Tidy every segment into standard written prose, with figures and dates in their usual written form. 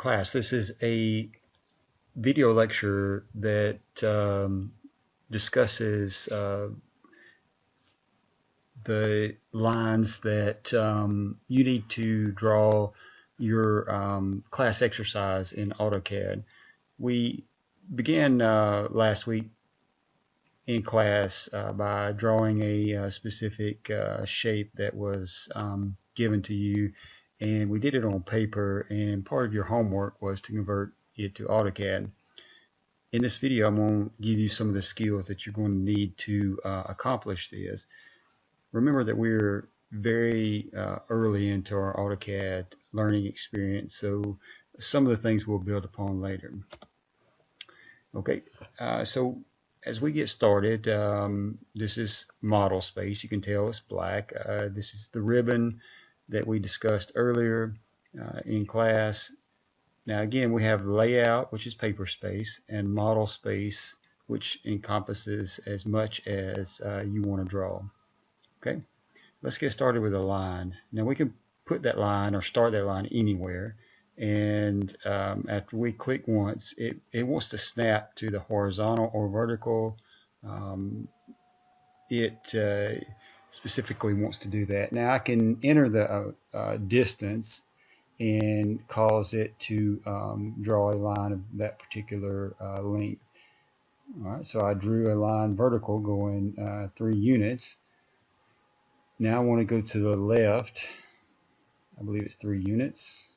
class. This is a video lecture that discusses the lines that you need to draw your class exercise in AutoCAD. We began last week in class by drawing a specific shape that was given to you, and we did it on paper, and part of your homework was to convert it to AutoCAD. In this video, I'm going to give you some of the skills that you're going to need to accomplish this. Remember that we're very early into our AutoCAD learning experience, so some of the things we'll build upon later. Okay, so as we get started, this is model space. You can tell it's black. This is the ribbon that we discussed earlier in class. Now again, we have layout, which is paper space, and model space, which encompasses as much as you want to draw. Okay, let's get started with a line. Now we can put that line or start that line anywhere, and after we click once, it wants to snap to the horizontal or vertical. It specifically wants to do that. Now I can enter the distance and cause it to draw a line of that particular length. All right, so I drew a line vertical going 3 units. Now I want to go to the left. I believe it's 3 units.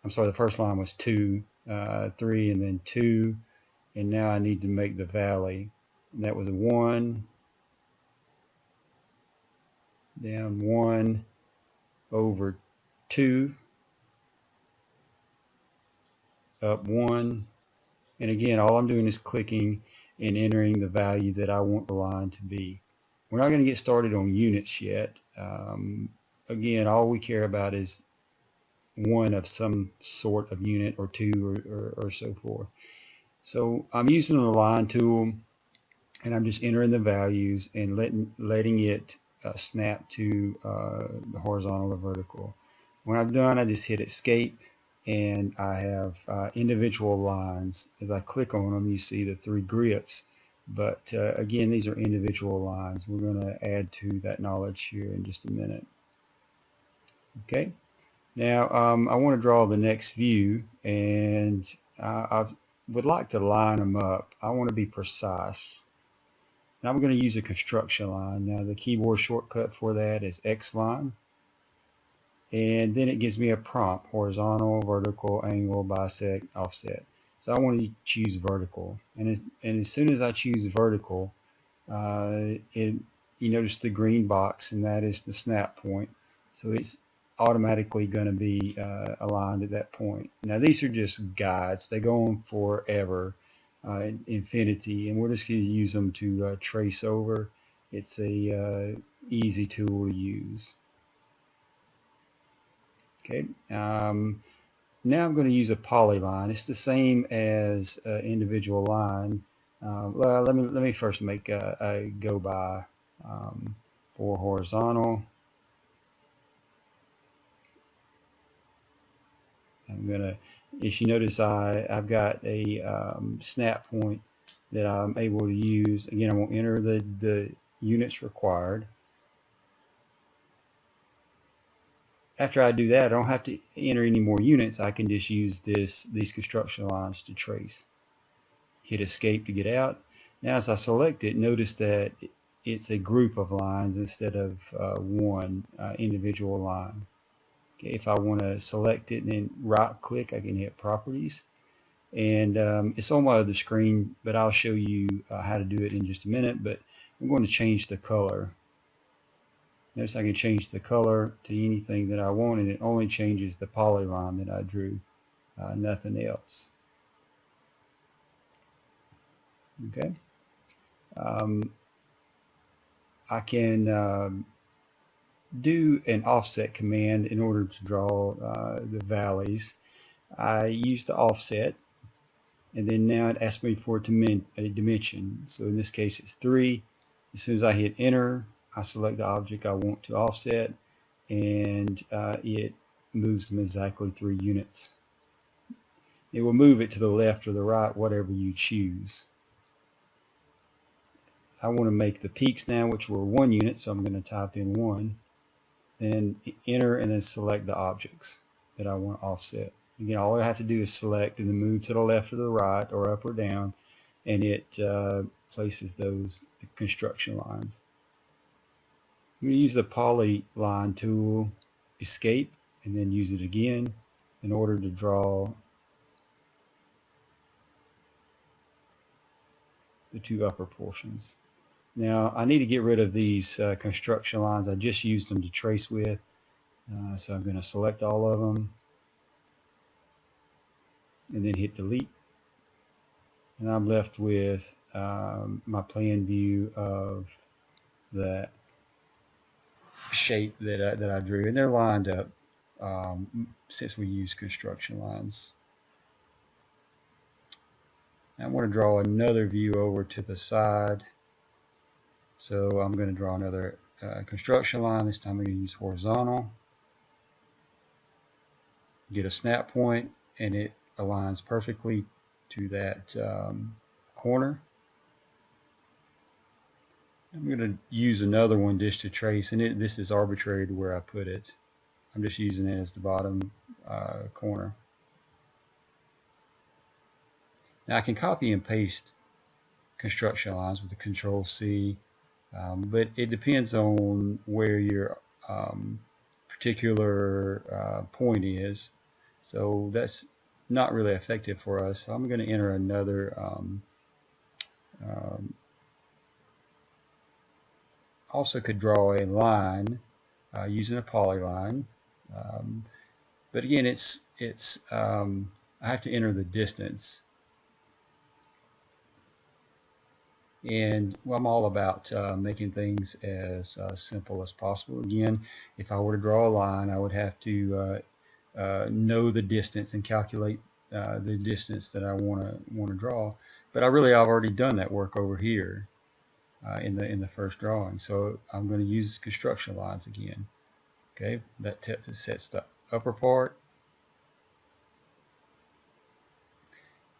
I'm sorry, the first line was 2, 3, and then 2, and now I need to make the valley. And that was a 1, down 1, over 2, up 1, and again, all I'm doing is clicking and entering the value that I want the line to be. We're not going to get started on units yet. Again, all we care about is 1 of some sort of unit, or 2, or so forth. So I'm using the line tool, and I'm just entering the values and letting it snap to the horizontal or vertical. When I'm done, I just hit escape, and I have individual lines. As I click on them, you see the 3 grips. But again, these are individual lines. We're going to add to that knowledge here in just a minute. Okay. Now I want to draw the next view, and I would like to line them up. I want to be precise. Now I'm going to use a construction line. Now the keyboard shortcut for that is X line, and then it gives me a prompt: horizontal, vertical, angle, bisect, offset. So I want to choose vertical, and as soon as I choose vertical, you notice the green box, and that is the snap point. So it's automatically going to be aligned at that point. Now these are just guides. They go on forever, infinity, and we're just going to use them to trace over. It's a easy tool to use. Okay. Now I'm going to use a polyline. It's the same as individual line. Well, let me first make a go by for horizontal. I'm gonna, if you notice, I've got a snap point that I'm able to use. Again, I won't enter the units required. After I do that, I don't have to enter any more units. I can just use these construction lines to trace. Hit escape to get out. Now as I select it, notice that it's a group of lines instead of one individual line. Okay, if I want to select it and then right click, I can hit properties, and it's on my other screen, but I'll show you how to do it in just a minute. But I'm going to change the color. Notice I can change the color to anything that I want, and it only changes the polyline that I drew, nothing else. Okay. I can do an offset command in order to draw the valleys. I use the offset, and then now it asks me for a dimension. So in this case it's 3. As soon as I hit enter, I select the object I want to offset, and it moves them exactly 3 units. It will move it to the left or the right, whatever you choose. I want to make the peaks now, which were 1 unit, so I'm going to type in 1, then enter, and then select the objects that I want to offset. Again, all I have to do is select and then move to the left or the right or up or down, and it places those construction lines. I'm going to use the polyline tool, escape, and then use it again in order to draw the 2 upper portions. Now I need to get rid of these construction lines. I just used them to trace with, so I'm going to select all of them and then hit delete, and I'm left with my plan view of that shape that I drew, and they're lined up since we use construction lines. Now I want to draw another view over to the side, so I'm going to draw another construction line. This time I'm going to use horizontal, get a snap point, and it aligns perfectly to that corner. I'm going to use another one just to trace, and this is arbitrary to where I put it. I'm just using it as the bottom corner. Now I can copy and paste construction lines with the Control C, but it depends on where your particular point is, so that's not really effective for us. So I'm going to enter another also could draw a line using a polyline, but again I have to enter the distance, and well, I'm all about making things as simple as possible. Again, if I were to draw a line, I would have to know the distance and calculate the distance that I want to draw, but I've already done that work over here in the first drawing, so I'm going to use construction lines again. Okay, that sets the upper part,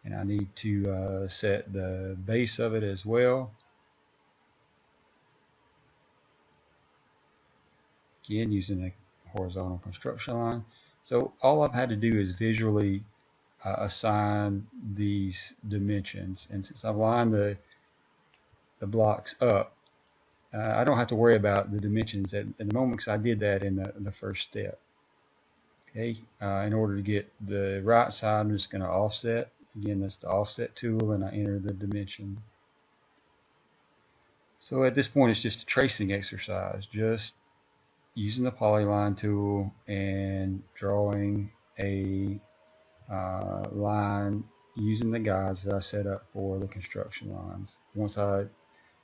and I need to set the base of it as well. Again, using a horizontal construction line. So all I've had to do is visually assign these dimensions, and since I've lined the blocks up, I don't have to worry about the dimensions at the moment, because I did that in the first step. Okay, in order to get the right side, I'm just going to offset. Again, that's the offset tool, and I enter the dimension. So at this point, it's just a tracing exercise, just using the polyline tool and drawing a line using the guides that I set up for the construction lines. Once I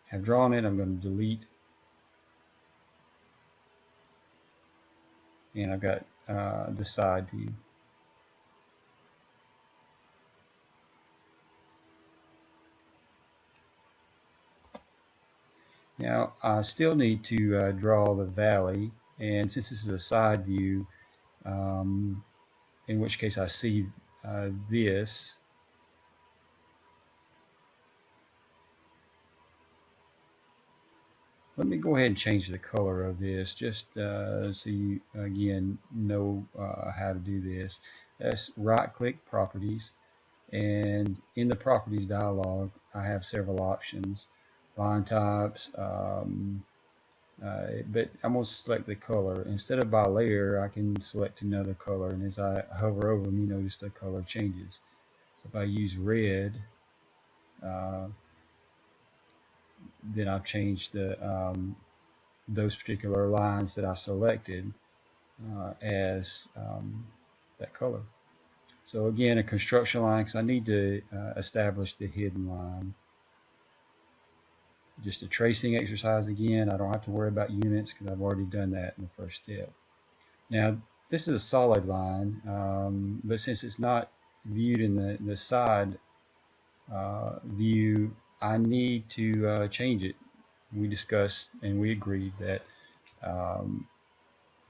have drawn it, I'm going to delete, and I've got the side view. Now I still need to draw the valley, and since this is a side view, in which case I see this, let me go ahead and change the color of this, just so you again know how to do this. That's right click properties, and in the properties dialog I have several options, line types, but I'm going to select the color. Instead of by layer, I can select another color, and as I hover over them, you notice the color changes. So if I use red, then I've changed those particular lines that I selected as that color. So again, a construction line, because I need to establish the hidden line. Just a tracing exercise again. I don't have to worry about units because I've already done that in the first step. Now this is a solid line, but since it's not viewed in the side view, I need to change it. We discussed and we agreed that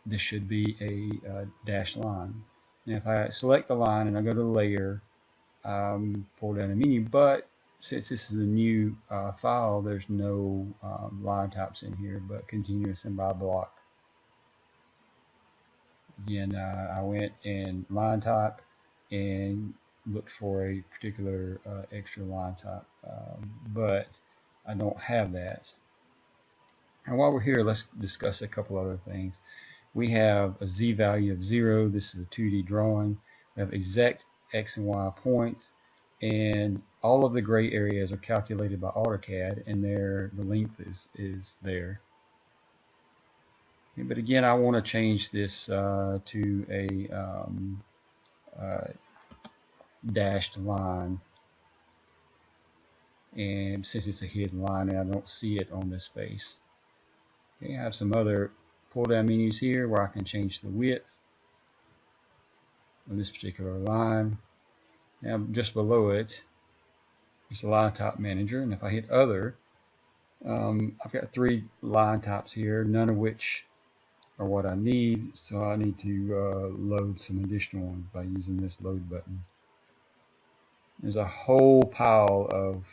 this should be a dashed line. Now if I select the line and I go to layer, pull down the menu, but since this is a new file, there's no line types in here but continuous and by block. Again, I went and line type and looked for a particular extra line type, but I don't have that. And while we're here, let's discuss a couple other things. We have a z value of 0. This is a 2D drawing. We have exact x and y points, and all of the gray areas are calculated by AutoCAD, and the length is there. Okay, but again, I want to change this to a dashed line, and since it's a hidden line and I don't see it on this face. Okay, I have some other pull down menus here where I can change the width of this particular line. Now just below it is the line type manager, and if I hit other, I've got 3 line types here, none of which are what I need, so I need to load some additional ones by using this load button. There's a whole pile of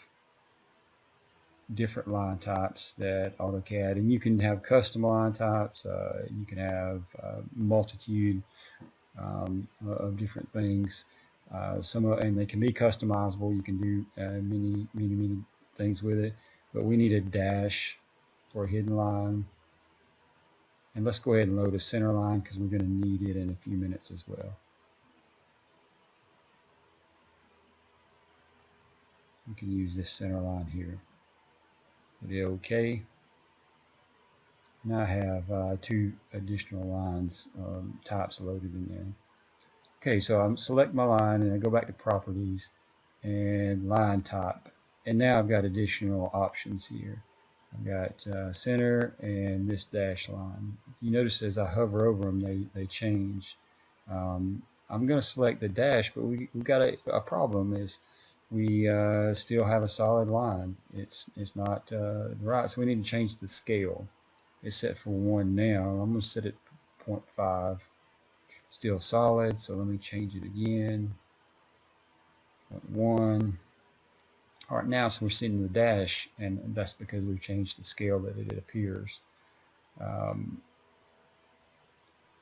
different line types that AutoCAD, and you can have custom line types, you can have multitude of different things, and they can be customizable. You can do many things with it, but we need a dash for a hidden line, and let's go ahead and load a center line because we're going to need it in a few minutes as well. We can use this center line here. Hit OK. Now I have 2 additional lines types loaded in there. Okay, so I select my line and I go back to properties and line type, and now I've got additional options here. I've got center and this dash line. You notice as I hover over them, they change. I'm going to select the dash, but we've got a problem. Is we still have a solid line. It's not right, so we need to change the scale. It's set for 1 now. I'm going to set it 0.5. Still solid, so let me change it again. 0.1. Alright, now so we're seeing the dash, and that's because we've changed the scale that it appears.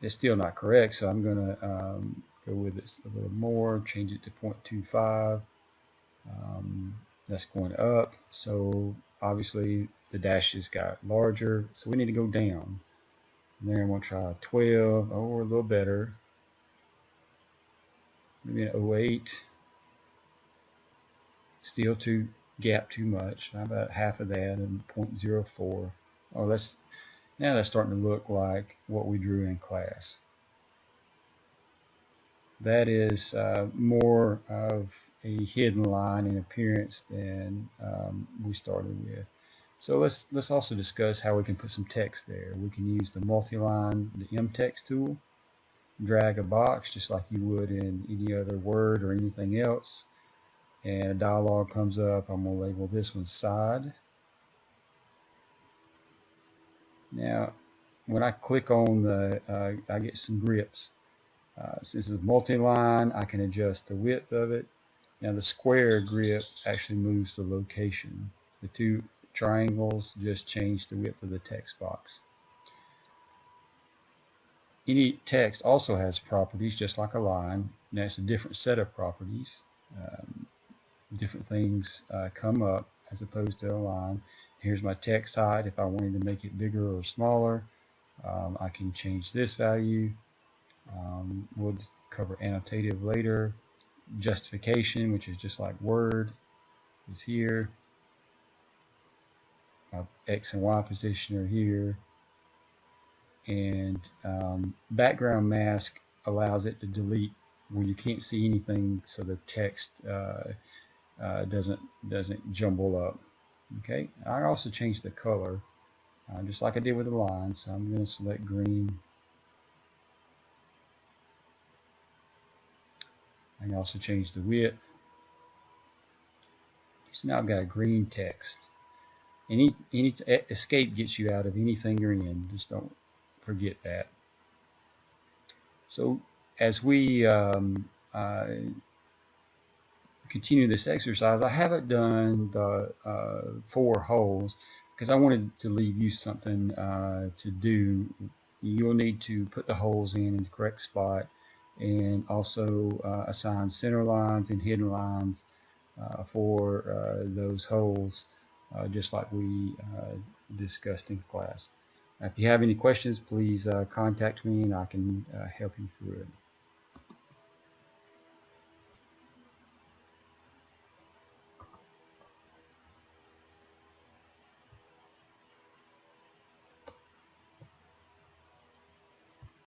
It's still not correct, so I'm going to go with it a little more, change it to 0.25. That's going up, so obviously the dashes got larger, so we need to go down. And then I'm going to try 12, or a little better, maybe an 08. Still gap too much. How about half of that and 0.04? Oh, now that's starting to look like what we drew in class. That is more of a hidden line in appearance than we started with. So let's also discuss how we can put some text there. We can use the multi-line, the M-text tool, drag a box just like you would in any other Word or anything else, and a dialog comes up. I'm going to label this one side. Now when I click on I get some grips. Since it's multi-line, I can adjust the width of it. Now the square grip actually moves the location. The 2 triangles just change the width of the text box. Any text also has properties just like a line. Now it's a different set of properties. Different things come up as opposed to a line. Here's my text height. If I wanted to make it bigger or smaller, I can change this value. We'll cover annotative later. Justification, which is just like Word, is here. X and Y position are here. And background mask allows it to delete where you can't see anything, so the text doesn't jumble up. Okay. I also changed the color, just like I did with the line. So I'm going to select green. I can also change the width. So now I've got a green text. Escape gets you out of anything you're in. Just don't forget that. So as we continue this exercise, I haven't done the 4 holes because I wanted to leave you something to do. You'll need to put the holes in the correct spot, and also assign center lines and hidden lines for those holes, just like we discussed in class. If you have any questions, please contact me and I can help you through it.